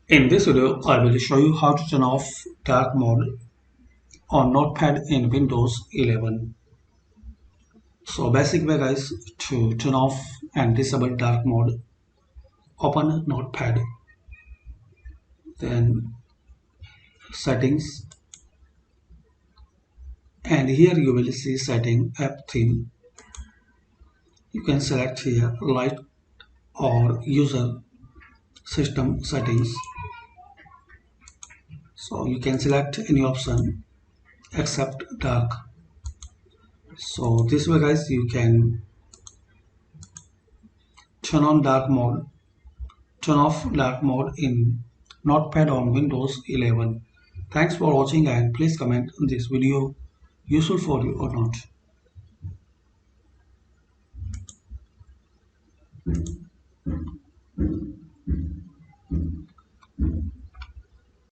In this video, I will show you how to turn off dark mode on Notepad in Windows 11. So basic way guys to turn off and disable dark mode, open Notepad, then settings, and here you will see setting app theme. You can select here light or user system settings. So you can select any option except dark. So this way guys you can turn on dark mode, turn off dark mode in Notepad on Windows 11. Thanks for watching and please comment this video useful for you or not.